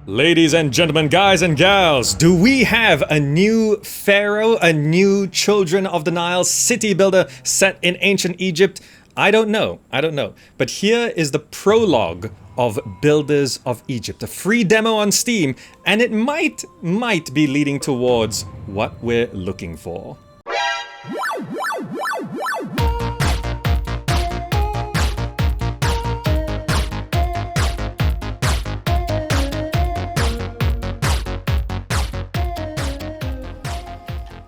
Ladies and gentlemen, guys and gals, do we have a new Pharaoh, a new Children of the Nile city builder set in ancient Egypt? I don't know. But here is the prologue of Builders of Egypt, a free demo on Steam, and it might be leading towards what we're looking for.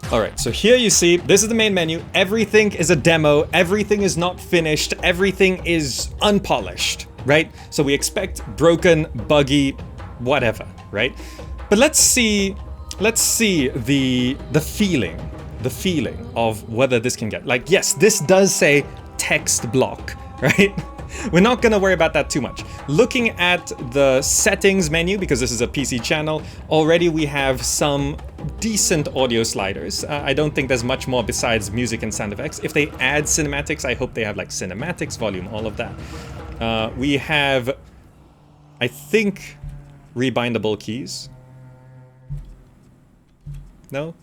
Alright, so here you see, this is the main menu. Everything is a demo, everything is not finished, everything is unpolished, right? So we expect broken, buggy, whatever, right? But let's see the feeling of whether this can get, like, yes, this does say text block, right? We're not gonna worry about that too much. Looking at the settings menu, because this is a PC channel, already we have some decent audio sliders. I don't think there's much more besides music and sound effects. If they add cinematics, I hope they have like cinematics, volume, all of that. We have, I think, rebindable keys. No?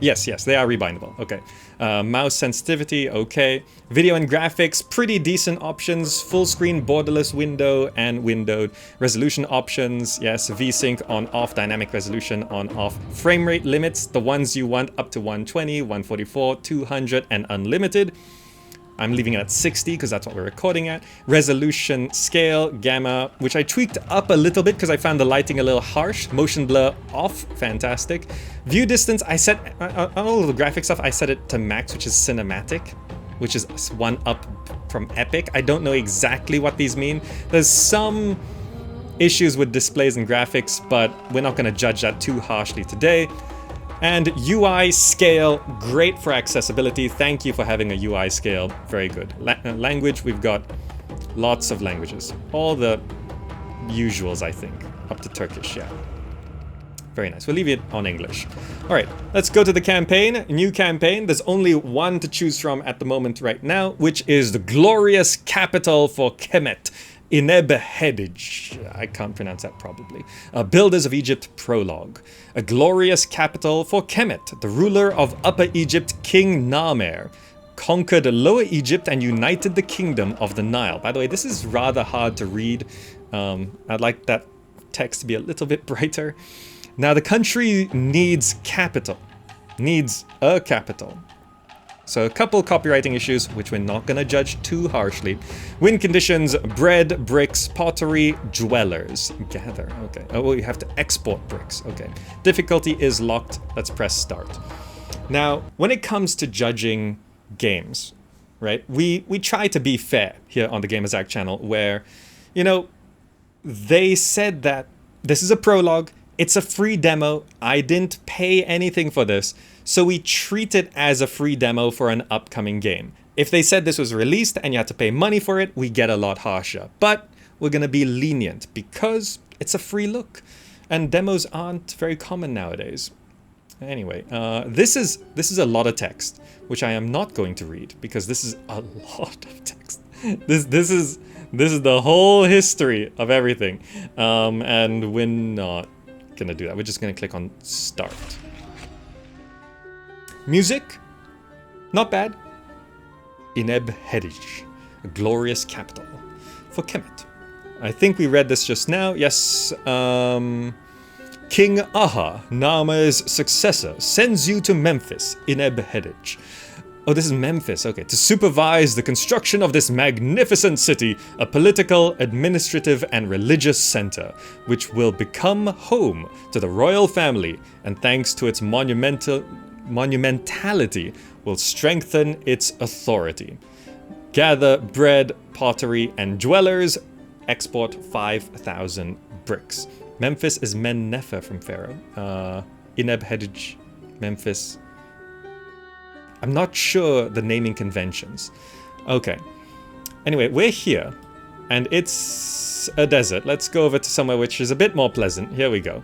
Yes, they are rebindable. Okay. Mouse sensitivity, okay. Video and graphics, pretty decent options. Full screen, borderless window and windowed. Resolution options, yes. VSync on off, dynamic resolution on off. Frame rate limits, the ones you want up to 120, 144, 200 and unlimited. I'm leaving it at 60 because that's what we're recording at. Resolution scale, gamma, which I tweaked up a little bit because I found the lighting a little harsh. Motion blur off, fantastic. View distance, I set, on all of the graphic stuff, I set it to max, which is cinematic, which is one up from epic. I don't know exactly what these mean. There's some issues with displays and graphics, but we're not going to judge that too harshly today. And UI scale, great for accessibility. Thank you for having a UI scale, very good. Language, we've got lots of languages. All the usuals, I think, up to Turkish, yeah. Very nice, we'll leave it on English. All right, let's go to the campaign, new campaign. There's only one to choose from at the moment right now, which is the glorious capital for Kemet. Inebhedij, I can't pronounce that probably. Builders of Egypt Prologue. A glorious capital for Kemet, the ruler of Upper Egypt, King Narmer, conquered Lower Egypt and united the kingdom of the Nile. By the way, this is rather hard to read. I'd like that text to be a little bit brighter. Now the country needs capital, needs a capital. So a couple copywriting issues, which we're not gonna judge too harshly. Win conditions, bread, bricks, pottery, dwellers. Gather, okay. Oh, you have to export bricks, okay. Difficulty is locked, let's press start. Now, when it comes to judging games, right, we try to be fair here on the Gamerzak channel where, you know, they said that this is a prologue, it's a free demo, I didn't pay anything for this, so we treat it as a free demo for an upcoming game. If they said this was released and you had to pay money for it, we get a lot harsher. But we're gonna be lenient because it's a free look. And demos aren't very common nowadays. Anyway, this is a lot of text, which I am not going to read because this is a lot of text. This is the whole history of everything. And we're not gonna do that. We're just gonna click on start. Music, not bad. Inebhedij, a glorious capital for Kemet. I think we read this just now. Yes, King Aha, Narmer's successor, sends you to Memphis, Inebhedij. Oh, this is Memphis, okay. To supervise the construction of this magnificent city, a political, administrative, and religious center, which will become home to the royal family, and thanks to its monumentality, will strengthen its authority. Gather bread, pottery, and dwellers. Export 5,000 bricks. Memphis is Men-Nefer from Pharaoh. Inebhedij, Memphis. I'm not sure the naming conventions. Okay. Anyway, we're here, and it's a desert. Let's go over to somewhere which is a bit more pleasant. Here we go.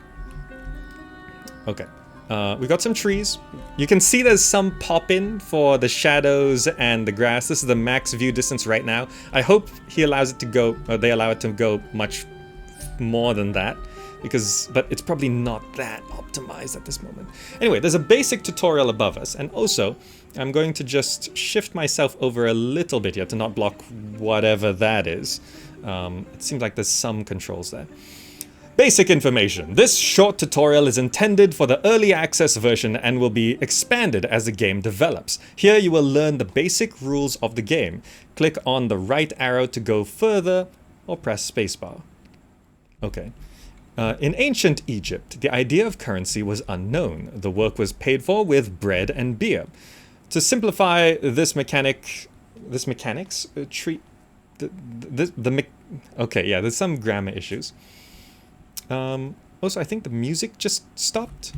Okay. We've got some trees. You can see there's some pop-in for the shadows and the grass. This is the max view distance right now. I hope he allows it to go, or they allow it to go much more than that, but it's probably not that optimized at this moment. Anyway, there's a basic tutorial above us, and also I'm going to just shift myself over a little bit here to not block whatever that is. It seems like there's some controls there. Basic information. This short tutorial is intended for the early access version and will be expanded as the game develops. Here you will learn the basic rules of the game. Click on the right arrow to go further, or press spacebar. Okay. In ancient Egypt, the idea of currency was unknown. The work was paid for with bread and beer. To simplify this mechanics, okay, yeah, there's some grammar issues. Also, I think the music just stopped.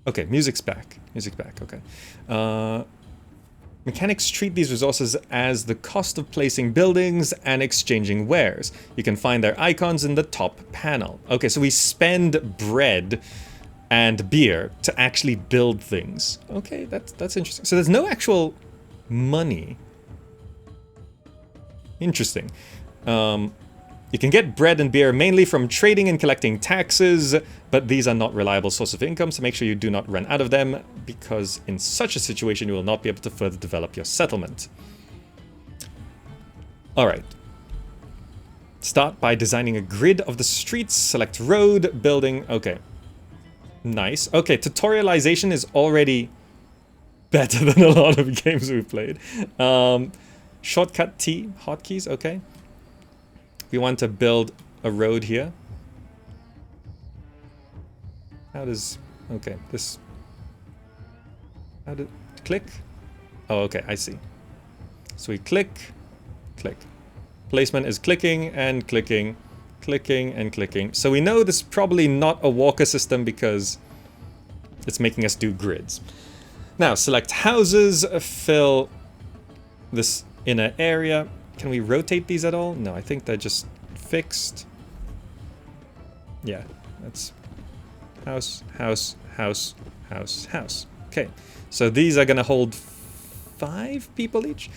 Okay, music's back. Music's back, okay. Mechanics treat these resources as the cost of placing buildings and exchanging wares. You can find their icons in the top panel. Okay, so we spend bread and beer to actually build things. Okay, that's interesting. So there's no actual money. Interesting. You can get bread and beer mainly from trading and collecting taxes, but these are not reliable source of income, so make sure you do not run out of them, because in such a situation you will not be able to further develop your settlement. Alright. Start by designing a grid of the streets, select road, building, okay. Nice. Okay, tutorialization is already better than a lot of games we've played. Shortcut T, hotkeys, okay. We want to build a road here. How does... okay, this... how do... click? Oh, okay, I see. So we click, click. Placement is clicking and clicking, clicking and clicking. So we know this is probably not a walker system because it's making us do grids. Now, select houses, fill this inner area. Can we rotate these at all? No, I think they're just fixed. Yeah, that's house, house, house, house, house. Okay, so these are gonna hold 5 people each.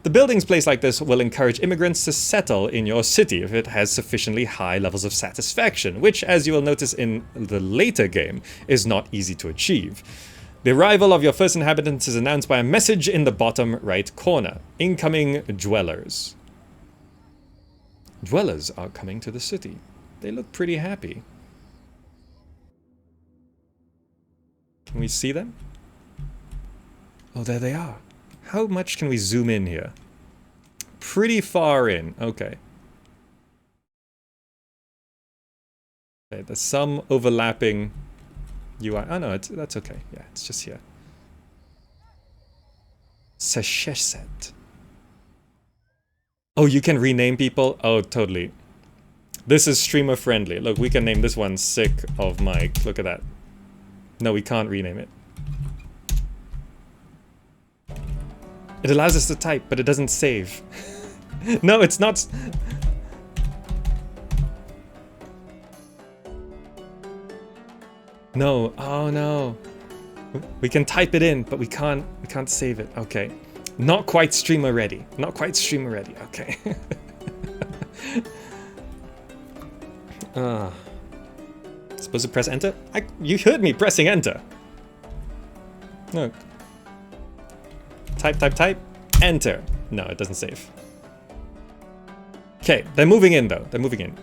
The buildings placed like this will encourage immigrants to settle in your city if it has sufficiently high levels of satisfaction, which, as you will notice in the later game, is not easy to achieve. The arrival of your first inhabitants is announced by a message in the bottom right corner. Incoming dwellers. Dwellers are coming to the city. They look pretty happy. Can we see them? Oh, there they are. How much can we zoom in here? Pretty far in. Okay. Okay, there's some overlapping UI. Oh no, that's okay. Yeah, it's just here. Sesheshet. Oh, you can rename people? Oh, totally. This is streamer friendly. Look, we can name this one Sick of Mike. Look at that. No, we can't rename it. It allows us to type, but it doesn't save. No, it's not. No, oh no. We can type it in, but we can't save it. Okay. Not quite streamer ready. Not quite streamer ready. Okay. Supposed to press enter? You heard me pressing enter. Look. Type, type, type. Enter. No, it doesn't save. Okay, they're moving in though. They're moving in.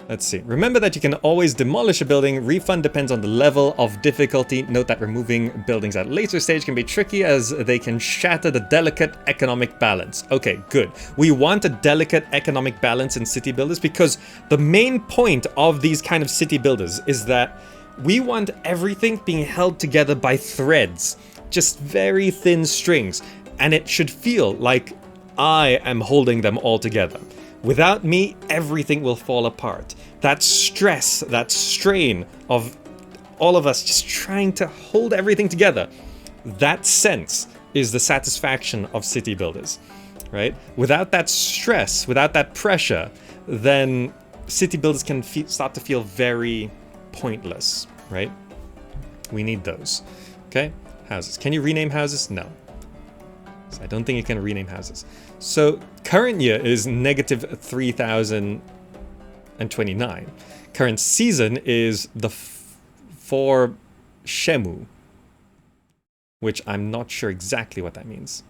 Let's see. Remember that you can always demolish a building. Refund depends on the level of difficulty. Note that removing buildings at a later stage can be tricky as they can shatter the delicate economic balance. Okay, good. We want a delicate economic balance in city builders because the main point of these kind of city builders is that we want everything being held together by threads. Just very thin strings. And it should feel like I am holding them all together. Without me, everything will fall apart. That stress, that strain of all of us just trying to hold everything together, that sense is the satisfaction of city builders, right? Without that stress, without that pressure, then city builders can start to feel very pointless, right? We need those. Okay, houses. Can you rename houses? No. So I don't think you can rename houses. So current year is negative 3,029. Current season is the for Shemu, which I'm not sure exactly what that means.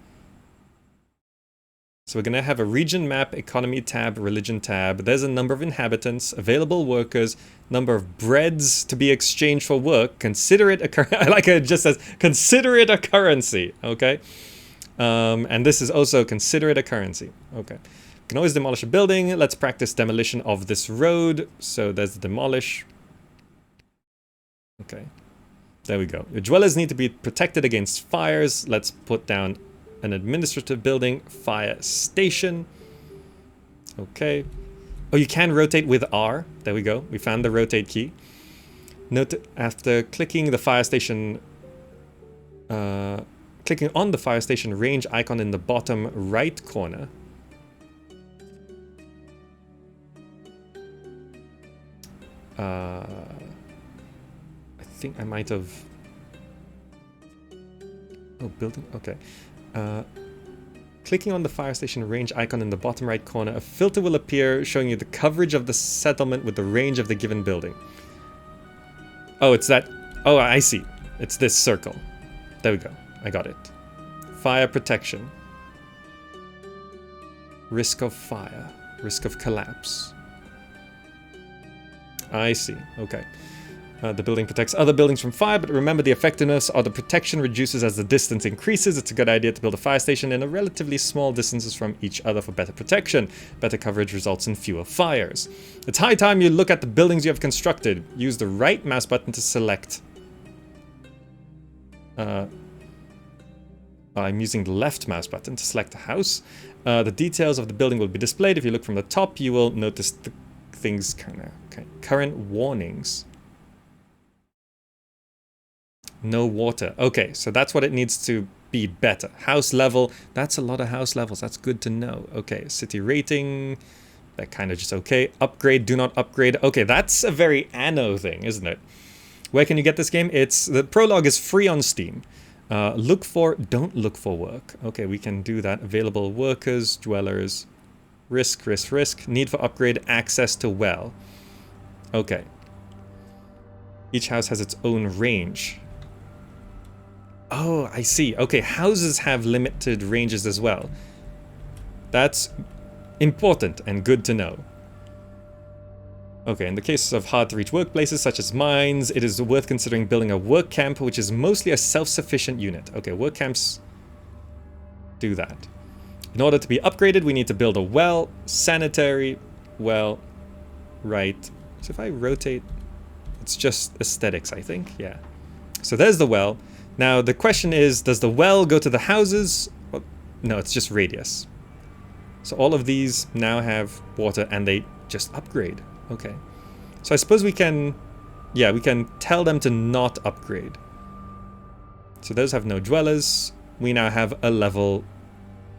So we're going to have a region map, economy tab, religion tab. There's a number of inhabitants, available workers, number of breads to be exchanged for work. Consider it a currency. I like it just says, consider it a currency. Okay. And this is also consider it a currency. Okay. You can always demolish a building. Let's practice demolition of this road. So there's demolish. Okay. There we go. Your dwellers need to be protected against fires. Let's put down an administrative building, fire station. Okay. Oh, you can rotate with R. There we go. We found the rotate key. Note after clicking the fire station, clicking on the fire station range icon in the bottom right corner. I think I might have. Oh, building. Okay. Clicking on the fire station range icon in the bottom right corner, a filter will appear showing you the coverage of the settlement with the range of the given building. Oh, it's that. Oh, I see. It's this circle. There we go. I got it. Fire protection. Risk of fire. Risk of collapse. I see. Okay. The building protects other buildings from fire, but remember the effectiveness of the protection reduces as the distance increases. It's a good idea to build a fire station in a relatively small distances from each other for better protection. Better coverage results in fewer fires. It's high time you look at the buildings you have constructed. Use the right mouse button to select. I'm using the left mouse button to select a house. The details of the building will be displayed. If you look from the top, you will notice the things. Okay. Current warnings. No water. Okay, so that's what it needs to be better. House level. That's a lot of house levels. That's good to know. Okay, city rating. That kind of just okay. Upgrade, do not upgrade. Okay, that's a very Anno thing, isn't it? Where can you get this game? The Prologue is free on Steam. Don't look for work. Okay, we can do that. Available workers, dwellers, risk. Need for upgrade, access to well. Okay. Each house has its own range. Oh, I see. Okay, houses have limited ranges as well. That's important and good to know. Okay, in the case of hard-to-reach workplaces such as mines, it is worth considering building a work camp, which is mostly a self-sufficient unit. Okay, work camps do that. In order to be upgraded, we need to build a well, sanitary, well, right. So if I rotate, it's just aesthetics, I think. Yeah. So there's the well. Now, the question is, does the well go to the houses? Well, no, it's just radius. So all of these now have water and they just upgrade. Okay. So I suppose we can, yeah, we can tell them to not upgrade. So those have no dwellers. We now have a level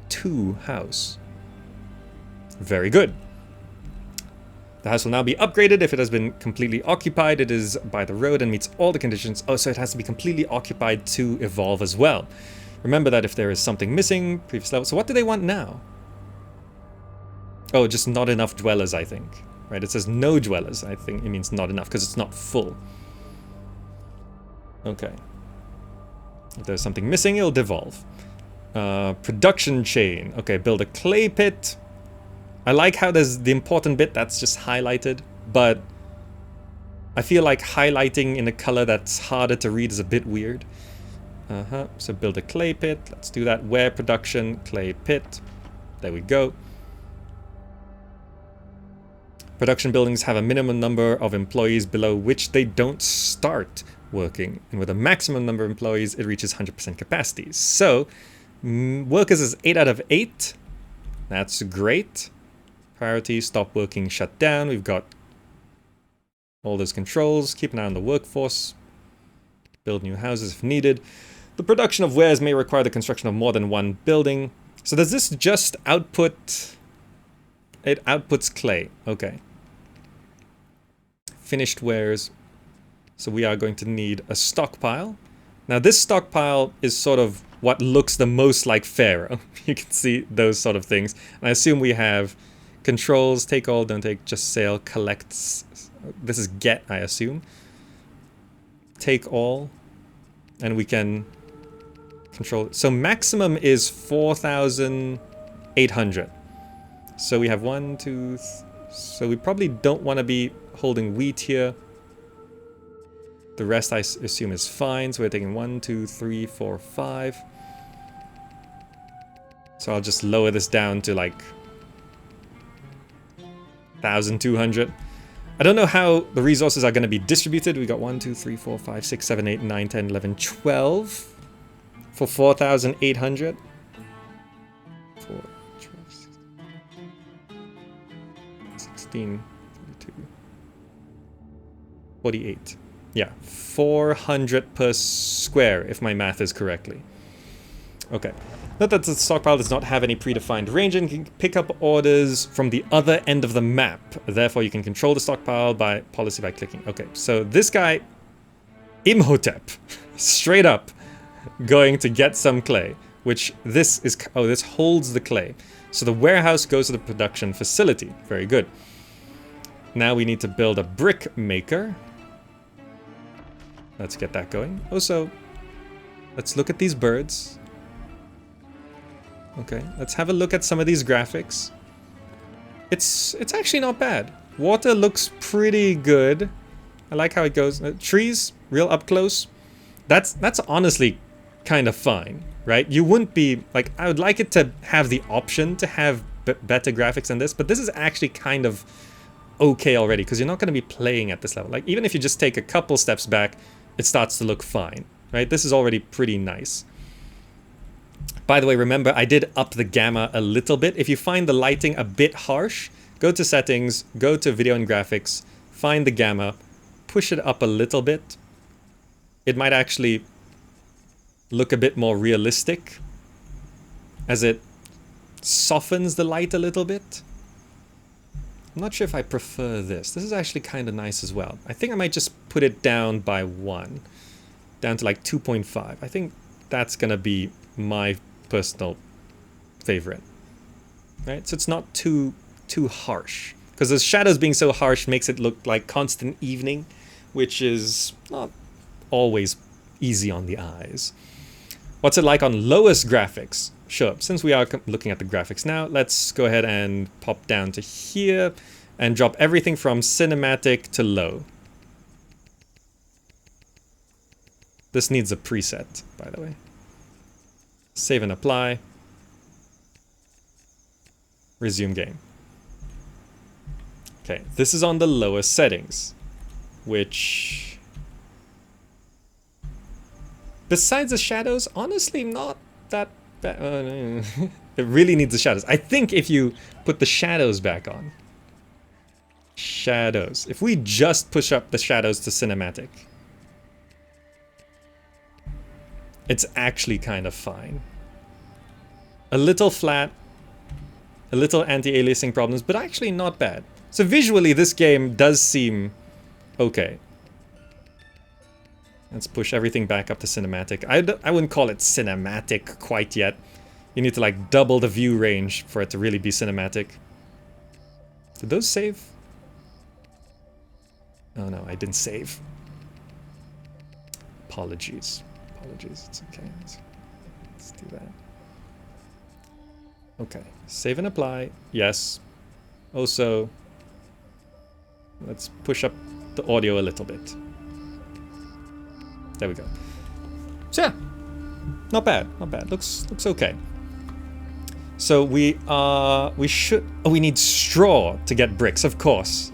2 house. Very good. The house will now be upgraded if it has been completely occupied. It is by the road and meets all the conditions. Oh, so it has to be completely occupied to evolve as well. Remember that if there is something missing, previous level. So what do they want now? Oh, just not enough dwellers, I think. Right, it says no dwellers. I think it means not enough because it's not full. Okay. If there's something missing, it'll devolve. Production chain. Okay, build a clay pit. I like how there's the important bit that's just highlighted, but I feel like highlighting in a color that's harder to read is a bit weird. So build a clay pit. Let's do that. Ware production, clay pit. There we go. Production buildings have a minimum number of employees below which they don't start working. And with a maximum number of employees, it reaches 100% capacity. So, workers is 8 out of 8. That's great. Priority, stop working, shut down. We've got all those controls. Keep an eye on the workforce. Build new houses if needed. The production of wares may require the construction of more than one building. So does this just output... It outputs clay. Okay. Finished wares. So we are going to need a stockpile. Now this stockpile is sort of what looks the most like Pharaoh. You can see those sort of things. And I assume we have controls, take all, don't take, just sale, collects. This is get, I assume. Take all. And we can control. So maximum is 4,800. So we have 1, 2, so we probably don't want to be holding wheat here. The rest I assume is fine. So we're taking 1, 2, 3, 4, 5. So I'll just lower this down to like 1,200. I don't know how the resources are going to be distributed. We got 1, 2, 3, 4, 5, 6, 7, 8, 9, 10, 11, 12 for 4,800. 4, 12, 16, 32, 48. Yeah, 400 per square, if my math is correctly. Okay. Note that the stockpile does not have any predefined range and can pick up orders from the other end of the map. Therefore, you can control the stockpile by policy by clicking. Okay, so this guy, Imhotep, straight up going to get some clay, which this is... Oh, this holds the clay. So the warehouse goes to the production facility. Very good. Now we need to build a brick maker. Let's get that going. Also, let's look at these birds. Okay, let's have a look at some of these graphics. It's actually not bad. Water looks pretty good. I like how it goes. Trees, real up close. That's honestly kind of fine, right? You wouldn't be like, I would like it to have the option to have better graphics than this, but this is actually kind of okay already because you're not going to be playing at this level. Like even if you just take a couple steps back, it starts to look fine, right? This is already pretty nice. By the way, remember, I did up the gamma a little bit. If you find the lighting a bit harsh, go to settings, go to video and graphics, find the gamma, push it up a little bit. It might actually look a bit more realistic as it softens the light a little bit. I'm not sure if I prefer this. This is actually kind of nice as well. I think I might just put it down by 1, down to like 2.5. I think that's gonna be my personal favorite, right? So it's not too harsh, because the shadows being so harsh makes it look like constant evening, which is not always easy on the eyes. What's it like on lowest graphics? Sure, since we are looking at the graphics now, let's go ahead and pop down to here and drop everything from cinematic to low. This needs a preset, by the way. Save and apply. Resume game. Okay, this is on the lowest settings, which, besides the shadows, honestly not that bad. It really needs the shadows. I think if you put the shadows back on. Shadows. If we just push up the shadows to cinematic, it's actually kind of fine. A little flat, a little anti-aliasing problems, but actually not bad. So visually, this game does seem okay. Let's push everything back up to cinematic. I wouldn't call it cinematic quite yet. You need to like double the view range for it to really be cinematic. Did those save? Oh no, I didn't save. Apologies. Apologies, it's okay. Let's do that. Okay, save and apply. Yes. Also, let's push up the audio a little bit. There we go. So yeah, not bad, not bad. Looks okay. So we should. Oh, we need straw to get bricks, of course.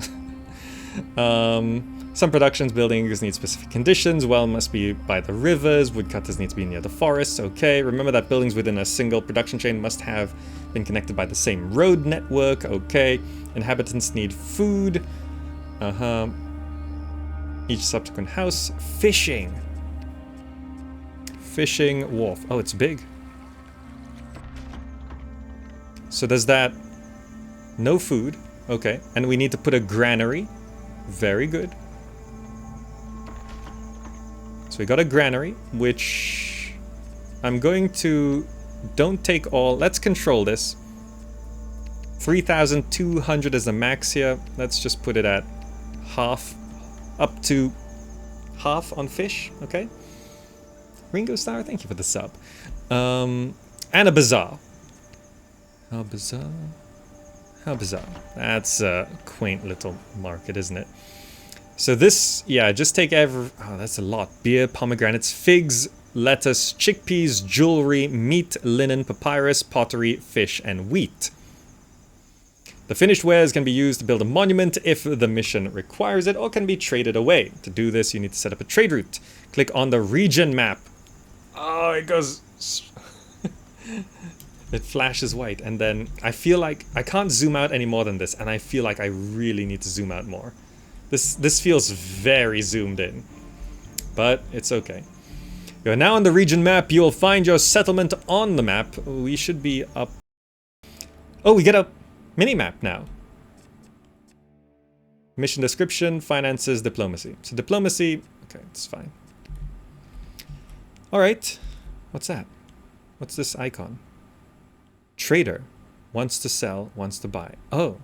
Some productions buildings need specific conditions. Well must be by the rivers. Woodcutters need to be near the forests. Okay. Remember that buildings within a single production chain must have been connected by the same road network. Okay. Inhabitants need food. Each subsequent house. Fishing. Fishing wharf. Oh, it's big. So there's that. No food. Okay. And we need to put a granary. Very good. So we got a granary, which I'm going to... Don't take all... Let's control this. 3,200 is the max here. Let's just put it at half. Up to half on fish, okay? Ringo Star, thank you for the sub. And a bazaar. How bizarre. How bizarre. That's a quaint little market, isn't it? So this, yeah, just take every... Oh, that's a lot. Beer, pomegranates, figs, lettuce, chickpeas, jewelry, meat, linen, papyrus, pottery, fish, and wheat. The finished wares can be used to build a monument if the mission requires it, or can be traded away. To do this, you need to set up a trade route. Click on the region map. Oh, it goes... It flashes white, and then I feel like I can't zoom out any more than this, and I feel like I really need to zoom out more. This feels very zoomed in, but it's okay. You're now on the region map. You'll find your settlement on the map. We should be up... Oh, we get a mini-map now. Mission description, finances, diplomacy. So diplomacy, okay, it's fine. Alright, what's that? What's this icon? Trader. Wants to sell, wants to buy. Oh.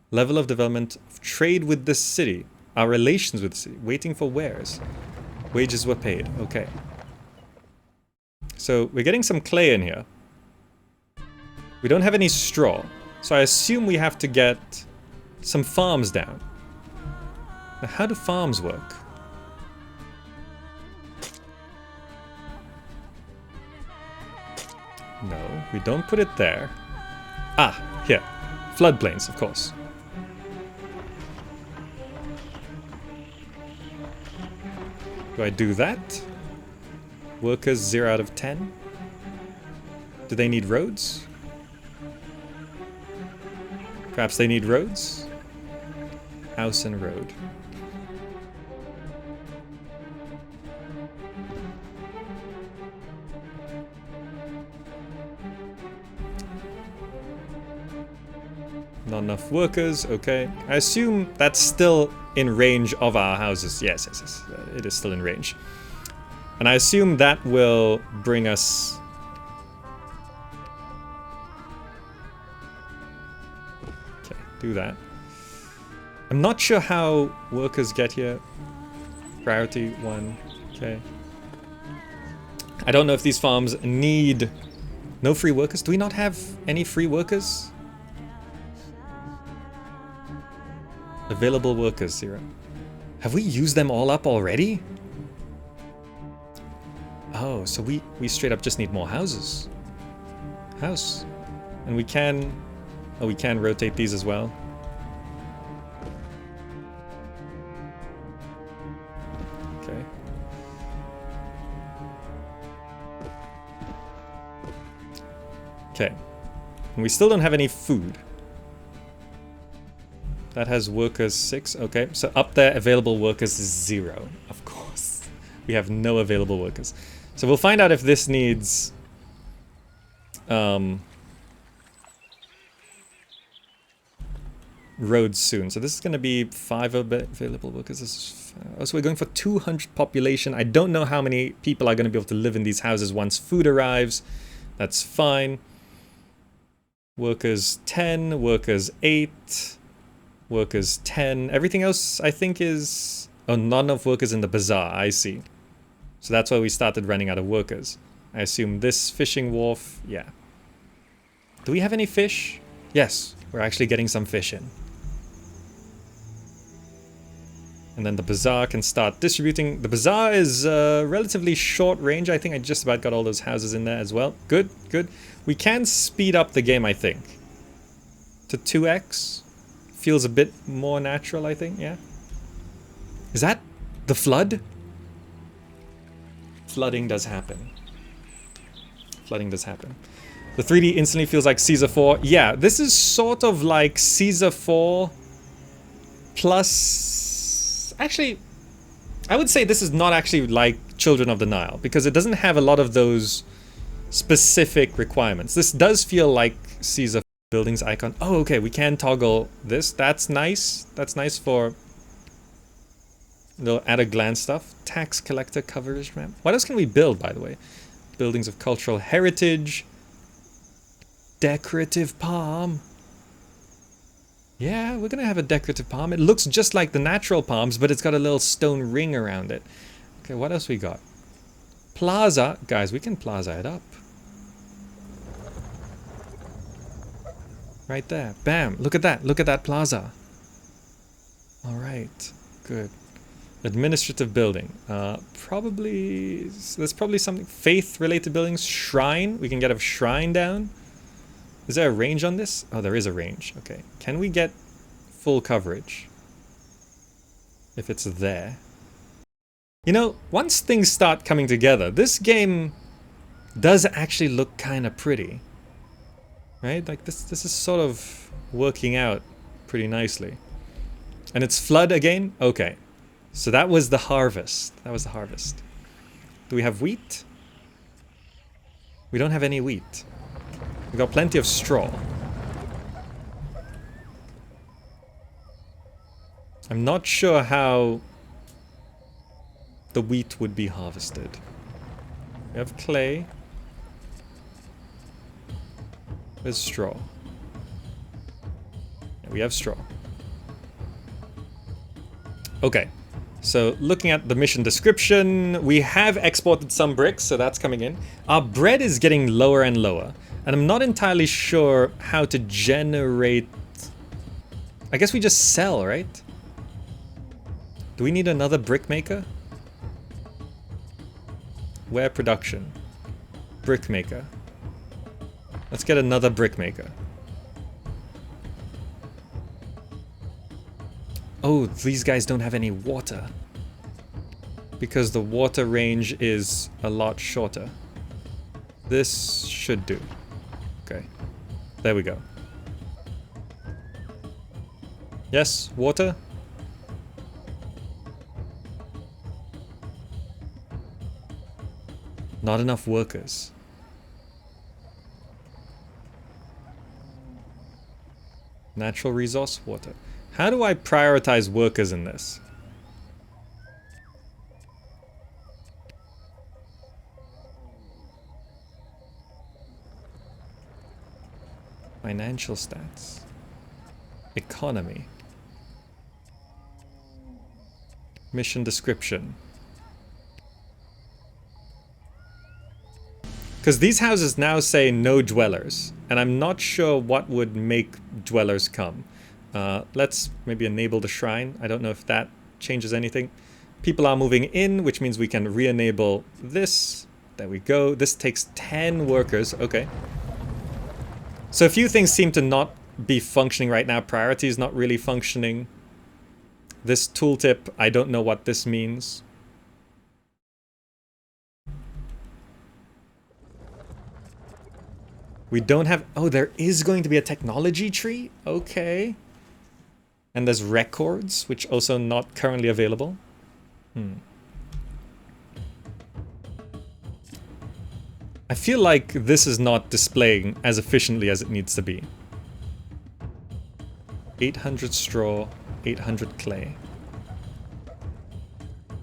Level of development of trade with the city. Our relations with the city. Waiting for wares. Wages were paid. Okay. So we're getting some clay in here. We don't have any straw. So I assume we have to get some farms down. Now, how do farms work? No, we don't put it there. Ah, here. Floodplains, of course. Do I do that? Workers 0 out of 10? Do they need roads? Perhaps they need roads? House and road. Not enough workers, okay. I assume that's still in range of our houses. Yes, yes, yes. It is still in range. And I assume that will bring us... Okay, do that. I'm not sure how workers get here. Priority 1, okay. I don't know if these farms need... No free workers? Do we not have any free workers? Available workers, 0. Have we used them all up already? Oh, so we straight up just need more houses. House. And we can... Oh, we can rotate these as well. Okay. Okay. And we still don't have any food. That has workers 6. Okay, so up there, available workers is 0. Of course. We have no available workers. So we'll find out if this needs... roads soon. So this is going to be 5 available workers. This is so we're going for 200 population. I don't know how many people are going to be able to live in these houses once food arrives. That's fine. Workers 10, workers 8... Workers 10. Everything else, I think, is... Oh, not enough workers in the bazaar. I see. So that's why we started running out of workers. I assume this fishing wharf... Yeah. Do we have any fish? Yes. We're actually getting some fish in. And then the bazaar can start distributing. The bazaar is relatively short range. I think I just about got all those houses in there as well. Good, good. We can speed up the game, I think. To 2x. Feels a bit more natural, I think, yeah. Is that the flood? Flooding does happen. Flooding does happen. The 3D instantly feels like Caesar 4. Yeah, this is sort of like Caesar 4 plus... Actually, I would say this is not actually like Children of the Nile, because it doesn't have a lot of those specific requirements. This does feel like Caesar 4. Buildings icon. Oh, okay, we can toggle this. That's nice. That's nice for... little at-a-glance stuff. Tax collector coverage map. What else can we build, by the way? Buildings of cultural heritage. Decorative palm. Yeah, we're gonna have a decorative palm. It looks just like the natural palms, but it's got a little stone ring around it. Okay, what else we got? Plaza. Guys, we can plaza it up. Right there. Bam. Look at that. Look at that plaza. Alright. Good. Administrative building. Probably... There's probably something... Faith-related buildings. Shrine. We can get a shrine down. Is there a range on this? Oh, there is a range. Okay. Can we get full coverage? If it's there. You know, once things start coming together, this game does actually look kind of pretty. Right? Like, this is sort of working out pretty nicely. And it's flood again? Okay. So that was the harvest. That was the harvest. Do we have wheat? We don't have any wheat. We got plenty of straw. I'm not sure how the wheat would be harvested. We have clay. There's straw. Yeah, we have straw. Okay. So looking at the mission description, we have exported some bricks, so that's coming in. Our bread is getting lower and lower. And I'm not entirely sure how to generate... I guess we just sell, right? Do we need another brick maker? Ware production. Brick maker. Let's get another brick maker. Oh, these guys don't have any water. Because the water range is a lot shorter. This should do. Okay. There we go. Yes, water. Not enough workers. Natural resource, water. How do I prioritize workers in this? Financial stats. Economy. Mission description. Because these houses now say no dwellers, and I'm not sure what would make dwellers come. Let's maybe enable the shrine. I don't know if that changes anything. People are moving in, which means we can re-enable this. There we go. This takes 10 workers. Okay. So a few things seem to not be functioning right now. Priority is not really functioning. This tooltip, I don't know what this means. We don't have... Oh, there is going to be a technology tree? Okay. And there's records, which also not currently available. I feel like this is not displaying as efficiently as it needs to be. 800 straw, 800 clay.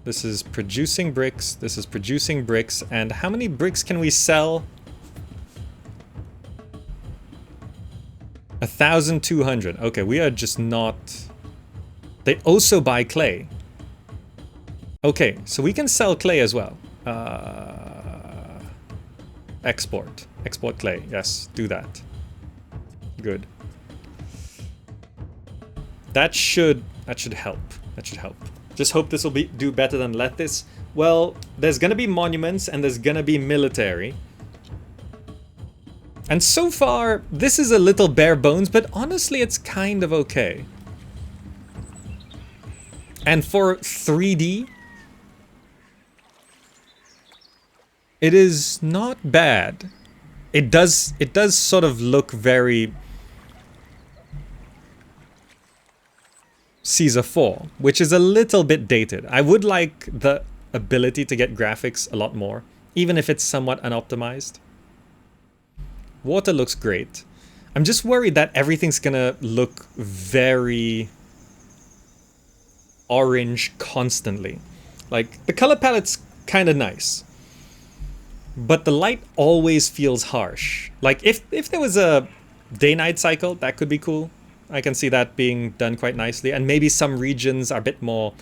This is producing bricks, this is producing bricks, and how many bricks can we sell? 1,200. Okay, we are just not... They also buy clay. Okay, so we can sell clay as well. Export. Export clay. Yes, do that. Good. That should help. That should help. Just hope this will do better than lettuce. Well, there's gonna be monuments and there's gonna be military. And so far, this is a little bare bones, but honestly, it's kind of okay. And for 3D, it is not bad. It does sort of look very Caesar 4, which is a little bit dated. I would like the ability to get graphics a lot more, even if it's somewhat unoptimized. Water looks great. I'm just worried that everything's gonna look very orange constantly. Like, the color palette's kind of nice, but the light always feels harsh. Like, if there was a day-night cycle, that could be cool. I can see that being done quite nicely. And maybe some regions are a bit more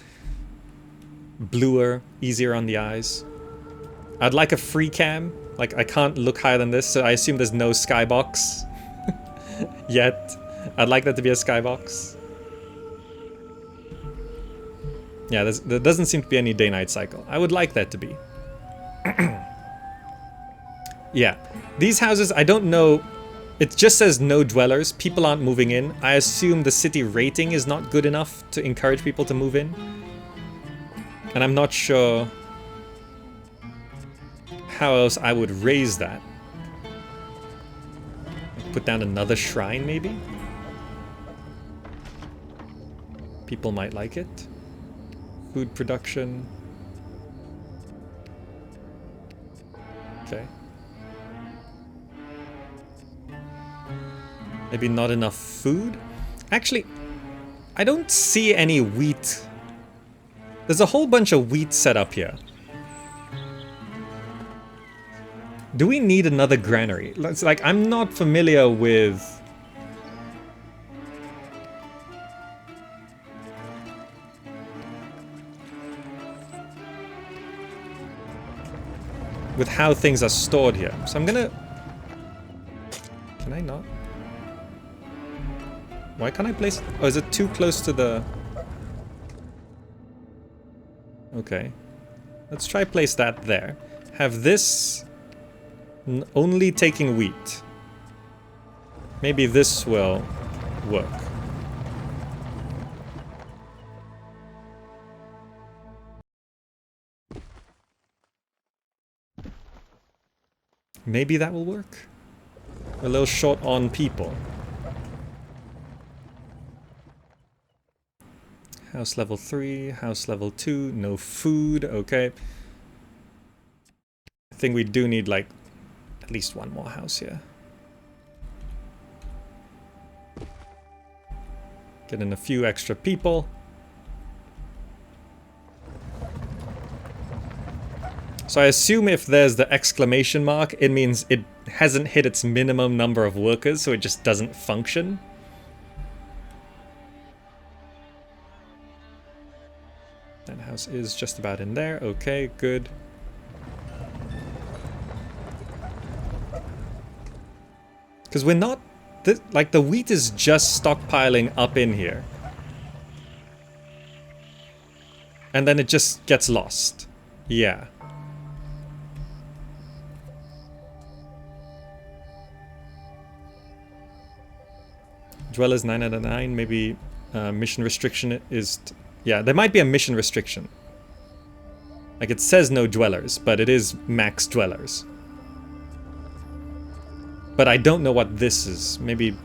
bluer, easier on the eyes. I'd like a free cam. Like, I can't look higher than this, so I assume there's no skybox yet. I'd like that to be a skybox. Yeah, there doesn't seem to be any day-night cycle. I would like that to be. Yeah, these houses, I don't know. It just says no dwellers. People aren't moving in. I assume the city rating is not good enough to encourage people to move in. And I'm not sure how else I would raise that. Put down another shrine, maybe? People might like it. Food production. Okay. Maybe not enough food? Actually, I don't see any wheat. There's a whole bunch of wheat set up here. Do we need another granary? It's like, I'm not familiar with... with how things are stored here. So I'm gonna... Can I not? Why can't I place... Oh, is it too close to the... Okay. Let's try place that there. Have this... only taking wheat. Maybe this will work. Maybe that will work. A little short on people. House level 3, house level 2, no food, okay. I think we do need like at least one more house here. Get in a few extra people. So I assume if there's the exclamation mark, it means it hasn't hit its minimum number of workers, so it just doesn't function. That house is just about in there. Okay, good. Because we're not... like, the wheat is just stockpiling up in here. And then it just gets lost. Yeah. Dwellers 9 out of 9. Maybe mission restriction is... yeah, there might be a mission restriction. Like, it says no dwellers, but it is max dwellers. But I don't know what this is. Maybe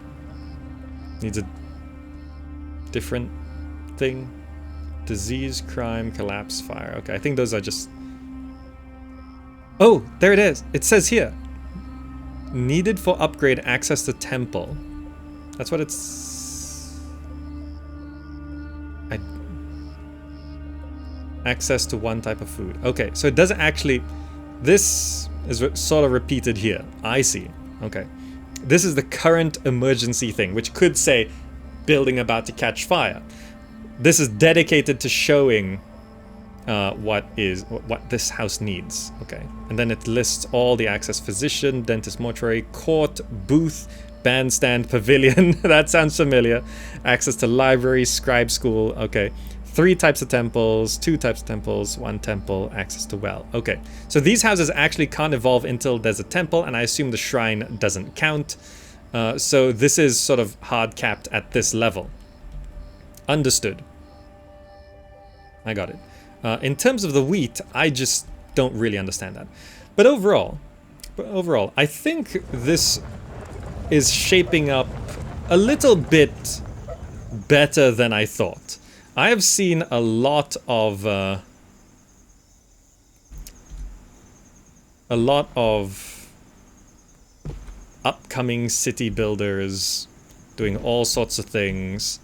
needs a different thing. Disease, crime, collapse, fire. Okay, I think those are just... Oh, there it is. It says here. Needed for upgrade access to temple. That's what it's... Access to one type of food. Okay, so it doesn't actually... This is sort of repeated here. I see. Okay. This is the current emergency thing, which could say building about to catch fire. This is dedicated to showing what this house needs. Okay. And then it lists all the access: physician, dentist, mortuary, court, booth, bandstand, pavilion. That sounds familiar. Access to library, scribe school. Okay. 3 types of temples, 2 types of temples, 1 temple, access to well. Okay, so these houses actually can't evolve until there's a temple, and I assume the shrine doesn't count. So this is sort of hard capped at this level. Understood. I got it. In terms of the wheat, I just don't really understand that. But overall, I think this is shaping up a little bit better than I thought. I have seen a lot of upcoming city builders doing all sorts of things,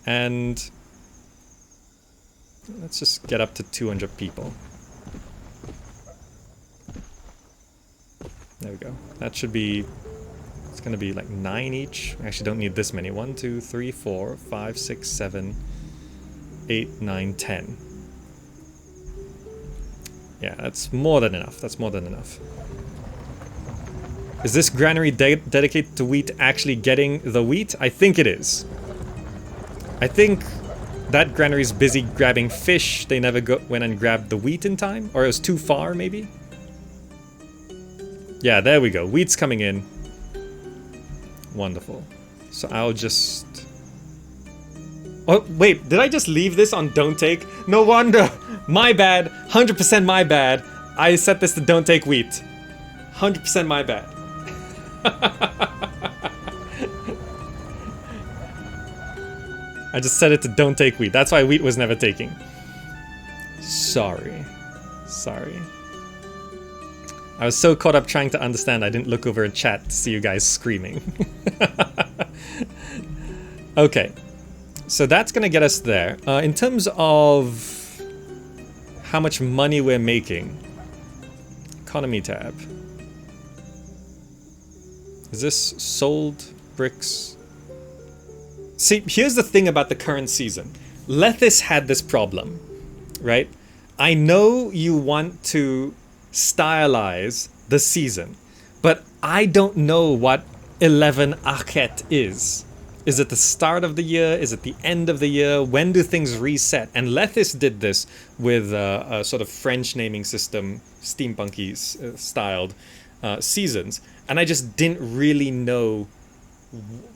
and Let's just get up to 200 people. There we go. That should be... It's gonna be like 9 each. I actually don't need this many. 1, 2, 3, 4, 5, 6, 7, 8, 9, 10. Yeah, that's more than enough. That's more than enough. Is this granary dedicated to wheat actually getting the wheat? I think it is. I think that granary's busy grabbing fish. They never went and grabbed the wheat in time. Or it was too far, maybe? Yeah, there we go. Wheat's coming in. Wonderful. So I'll just... Oh, wait. Did I just leave this on don't take? No wonder. My bad. 100% my bad. I set this to don't take wheat. 100% my bad. I just set it to don't take wheat. That's why wheat was never taking. Sorry. Sorry. I was so caught up trying to understand I didn't look over a chat to see you guys screaming. Okay. So that's gonna get us there. In terms of how much money we're making. Economy tab. Is this sold bricks? See, here's the thing about the current season. Lethis had this problem, right? I know you want to stylize the season, but I don't know what 11 Akhet is. Is it the start of the year? Is it the end of the year? When do things reset? And Lethis did this with a sort of French naming system, steampunky styled seasons. And I just didn't really know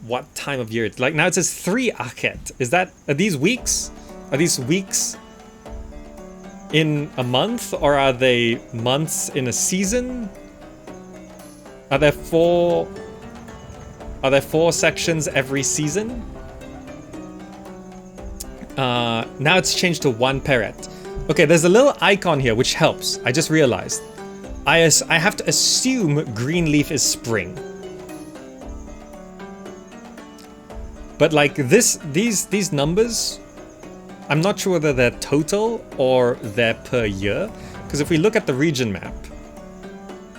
what time of year it's like. Now it says 3 Akhet. Are these weeks? Are these weeks in a month, or are they months in a season? Are there 4 sections every season? Now it's changed to 1 Peret. Okay, there's a little icon here which helps. I just realized. I have to assume green leaf is spring. But like these numbers, I'm not sure whether they're total or they're per year. Because if we look at the region map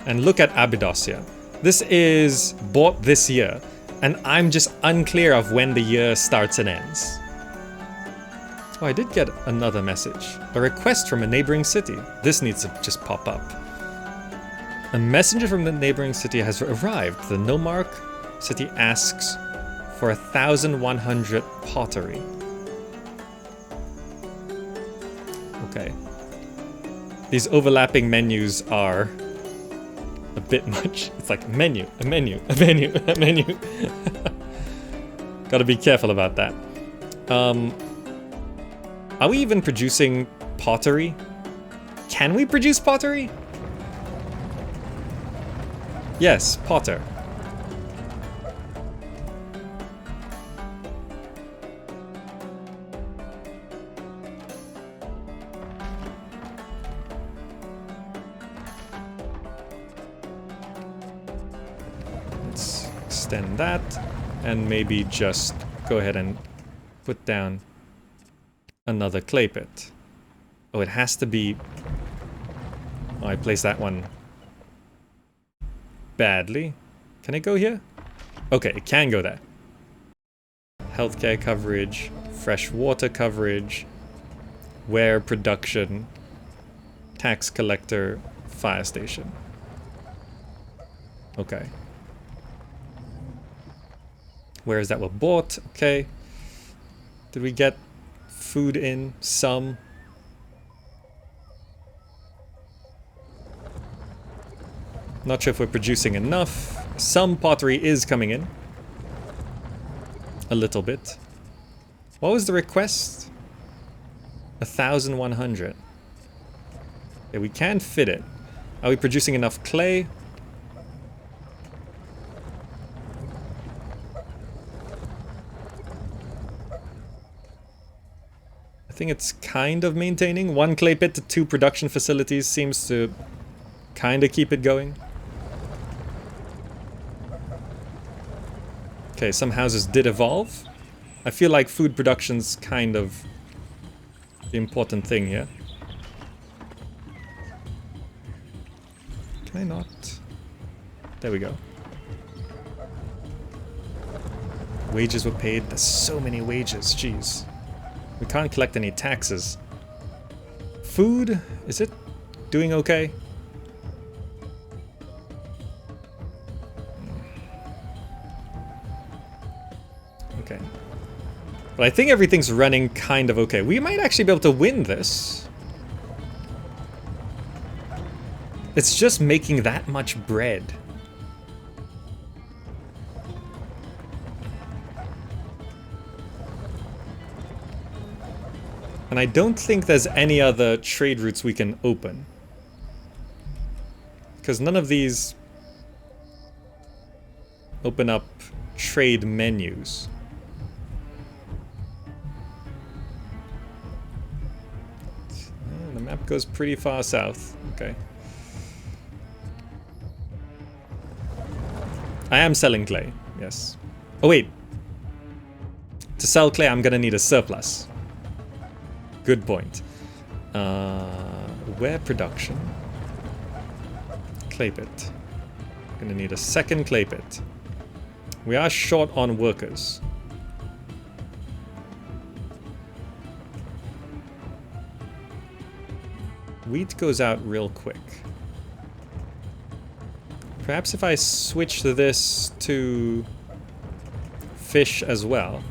and look at Abydos, this is bought this year. And I'm just unclear of when the year starts and ends. Oh, I did get another message. A request from a neighboring city. This needs to just pop up. A messenger from the neighboring city has arrived. The Nomarch city asks for 1,100 pottery. Okay. These overlapping menus are a bit much. It's like a menu, a menu, a menu, a menu. Gotta be careful about that. Are we even producing pottery? Can we produce pottery? Yes, potter. Let's extend that and maybe just go ahead and put down another clay pit. Oh, it has to be... Oh, I placed that one badly. Can it go here? Okay, it can go there. Healthcare coverage, fresh water coverage, ware production, tax collector, fire station. Okay. Wares that were bought, okay. Did we get food in? Some. Not sure if we're producing enough. Some pottery is coming in. A little bit. What was the request? 1,100. Okay, we can fit it. Are we producing enough clay? I think it's kind of maintaining. 1 clay pit to 2 production facilities seems to kind of keep it going. Okay, some houses did evolve. I feel like food production's kind of the important thing here. Can I not? There we go. Wages were paid. There's so many wages, jeez. We can't collect any taxes. Food, is it doing okay? Okay. But I think everything's running kind of okay. We might actually be able to win this. It's just making that much bread. And I don't think there's any other trade routes we can open. Because none of these open up trade menus. The map goes pretty far south. Okay. I am selling clay, yes. Oh wait. To sell clay, I'm gonna need a surplus. Good point. Ware production. Clay pit. Gonna need a second clay pit. We are short on workers. Wheat goes out real quick. Perhaps if I switch this to fish as well,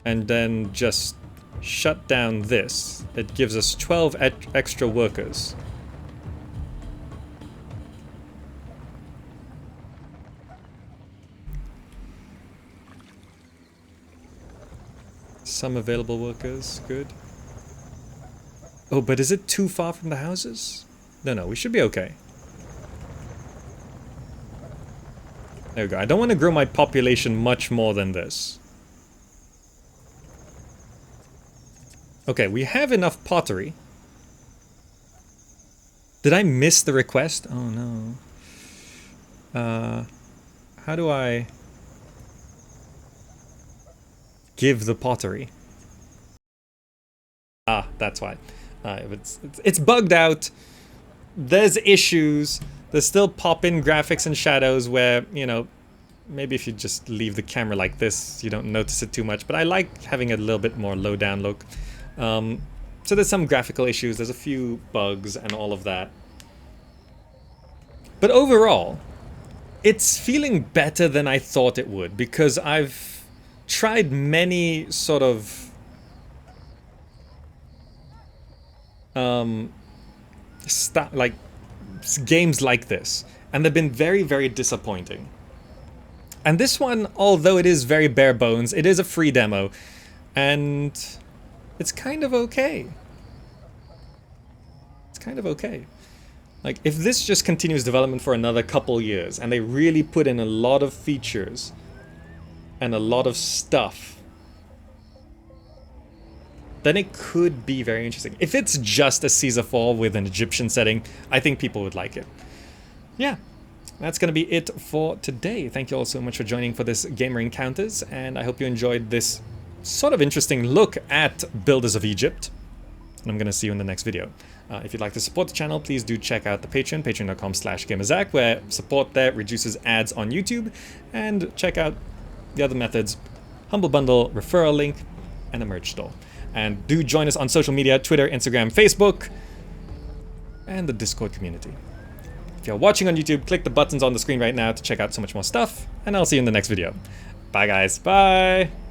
and then just shut down this, it gives us 12 extra workers. Some available workers, good. Oh, but is it too far from the houses? No, we should be okay. There we go. I don't want to grow my population much more than this. Okay, we have enough pottery. Did I miss the request? Oh no. How do I give the pottery? Ah, that's why. It's bugged out. There's issues. There's still pop-in graphics and shadows where, you know, maybe if you just leave the camera like this, you don't notice it too much. But I like having a little bit more low-down look. So there's some graphical issues. There's a few bugs and all of that. But overall, it's feeling better than I thought it would, because I've tried many sort of games like this, and they've been very, very disappointing. And this one, although it is very bare bones, it is a free demo, and it's kind of okay. It's kind of okay. Like, if this just continues development for another couple years, and they really put in a lot of features and a lot of stuff, then it could be very interesting. If it's just a Caesar Fall with an Egyptian setting, I think people would like it. Yeah, that's going to be it for today. Thank you all so much for joining for this Gamer Encounters, and I hope you enjoyed this sort of interesting look at Builders of Egypt. And I'm going to see you in the next video. If you'd like to support the channel, please do check out the Patreon, patreon.com/gamerzach, where support there reduces ads on YouTube, and check out the other methods, Humble Bundle, Referral Link, and a merch store. And do join us on social media, Twitter, Instagram, Facebook, and the Discord community. If you're watching on YouTube, click the buttons on the screen right now to check out so much more stuff, and I'll see you in the next video. Bye guys, bye!